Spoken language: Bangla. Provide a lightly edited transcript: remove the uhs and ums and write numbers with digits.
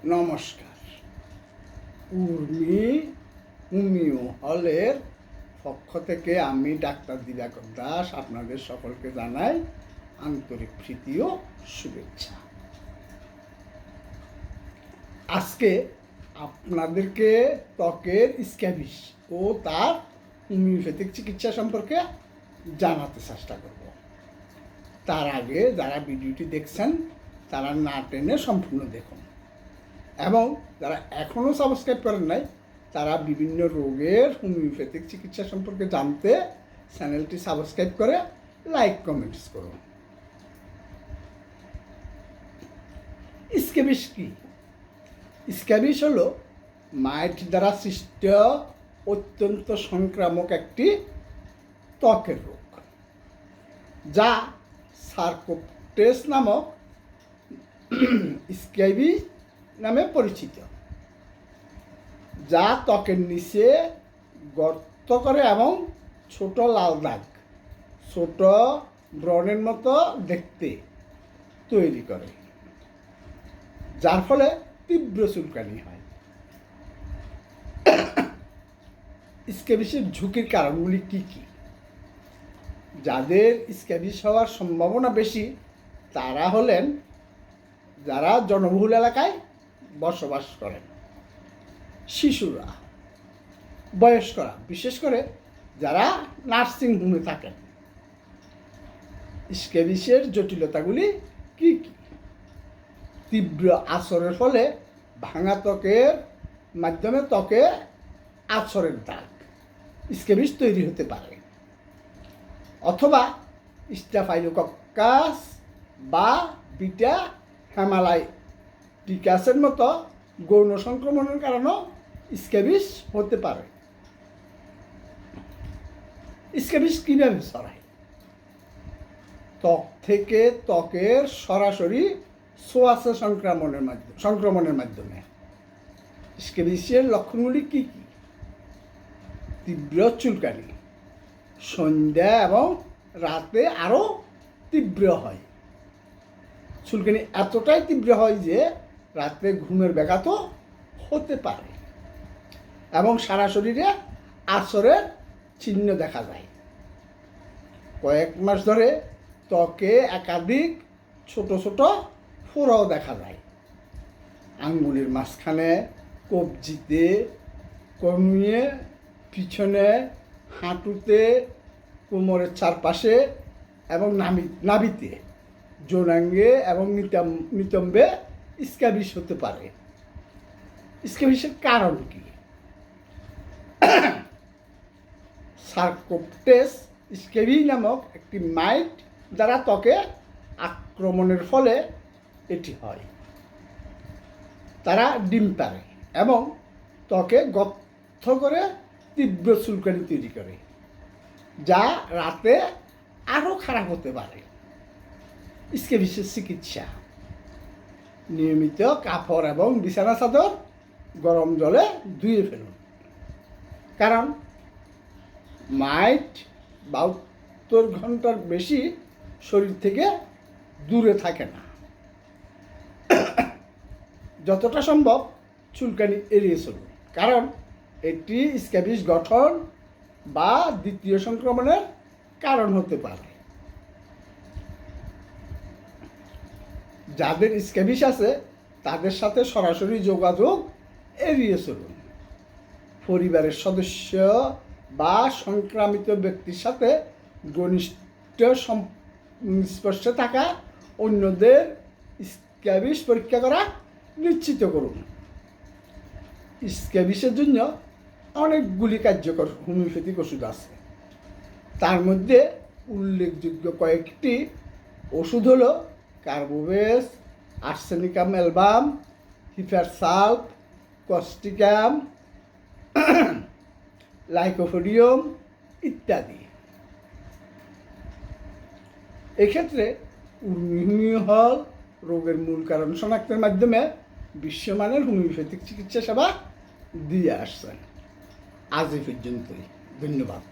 নমস্কার। উর্মি হোমিও হলের পক্ষ থেকে আমি ডাক্তার দিবাকর দাস আপনাদের সকলকে জানাই আন্তরিক প্রীতি ও শুভেচ্ছা। আজকে আপনাদেরকে ত্বকের স্ক্যাবিস ও তার হোমিওপ্যাথিক চিকিৎসা সম্পর্কে জানাতে চেষ্টা করব। তার আগে যারা ভিডিওটি দেখছেন তারা না টেনে সম্পূর্ণ দেখুন, এবং যারা এখনও সাবস্ক্রাইব করেন নাই তারা বিভিন্ন রোগের হোমিওপ্যাথিক চিকিৎসা সম্পর্কে জানতে চ্যানেলটি সাবস্ক্রাইব করে লাইক কমেন্টস করুন। স্ক্যাবিস কি? স্ক্যাবিস হলো মাইট দ্বারা সৃষ্ট অত্যন্ত সংক্রামক একটি ত্বকের রোগ, যা সার্কোপ্টেস নামক স্ক্যাবি নামে পরিচিত, যা ত্বকের নিচে গর্ত করে এবং ছোট লাল দাগ, ছোট ব্রণের মতো দেখতে তৈরি করে, যার ফলে তীব্র চুলকানি হয়। স্ক্যাবিসের ঝুঁকির কারণগুলি কী কী? যাদের স্ক্যাবিস হওয়ার সম্ভাবনা বেশি তারা হলেন যারা জনবহুল এলাকায় বসবাস করেন, শিশুরা, বয়স্করা, বিশেষ করে যারা নার্সিং হোমে থাকেন। স্ক্যাবিসের জটিলতাগুলি কী কী? তীব্র আঁচড়ের ফলে ভাঙা ত্বকের মাধ্যমে ত্বকে আঁচড়ের দাগ, স্ক্যাবিস তৈরি হতে পারে, অথবা স্টাফাইলোকক্কাস বা বিটা হেমালাইটিকাসের মতো গৌণ সংক্রমণের কারণেও স্ক্যাবিস হতে পারে। স্ক্যাবিস কীভাবে ছড়ায়? ত্বক থেকে ত্বকের সরাসরি ছোঁয়াচে সংক্রমণের মাধ্যমে। স্ক্যাবিসের লক্ষণগুলি কী কী? তীব্র চুলকানি, সন্ধ্যা এবং রাতে আরও তীব্র হয়। চুলকানি এতটাই তীব্র হয় যে রাতে ঘুমের ব্যাঘাতও হতে পারে, এবং সারা শরীরে আঁচড়ের চিহ্ন দেখা যায়। কয়েক মাস ধরে ত্বকে একাধিক ছোট ছোট ফোঁড়াও দেখা যায়। আঙ্গুলের মাঝখানে, কবজিতে, কনুয়ে, পিছনে, হাঁটুতে, কোমরের চারপাশে এবং নাভিতে, যৌনাঙ্গে এবং নিতম্বে স্ক্যাবিস হতে পারে। স্ক্যাবিসের কারণ কি? সার্কোপ্টেস স্ক্যাবি নামক একটি মাইট দ্বারা ত্বকে আক্রমণের ফলে এটি হয়। তারা ডিম পাড়ে এবং ত্বকে গর্ত করে তীব্র চুলকানি তৈরি করে, যা রাতে আরও খারাপ হতে পারে। স্ক্যাবিসের চিকিৎসা: নিয়মিত কাপড় এবং বিছানা চাদর গরম জলে ধুয়ে ফেলুন, কারণ মাইট 72 ঘন্টার বেশি শরীর থেকে দূরে থাকে না। যতটা সম্ভব চুলকানি এড়িয়ে চলুন, কারণ এটি স্ক্যাবিস গঠন বা দ্বিতীয় সংক্রমণের কারণ হতে পারে। যাদের স্ক্যাবিস আছে তাদের সাথে সরাসরি যোগাযোগ এড়িয়ে চলুন। পরিবারের সদস্য বা সংক্রামিত ব্যক্তির সাথে ঘনিষ্ঠ সংস্পর্শে থাকা অন্যদের স্ক্যাবিস পরীক্ষা করা নিশ্চিত করুন। স্ক্যাবিসের জন্য অনেকগুলি কার্যকর হোমিওপ্যাথিক ওষুধ আছে। তার মধ্যে উল্লেখযোগ্য কয়েকটি ওষুধ হলো কার্বোভেস, আর্সেনিকাম অ্যালবাম, হিপারসাল্ফ, কস্টিকাম, লাইকোপোডিয়াম ইত্যাদি। এক্ষেত্রে হোমিও হল রোগের মূল কারণ শনাক্তের মাধ্যমে বিশ্বমানের হোমিওপ্যাথিক চিকিৎসা সেবা দিয়ে আসছেন। আজ এই পর্যন্তই। ধন্যবাদ।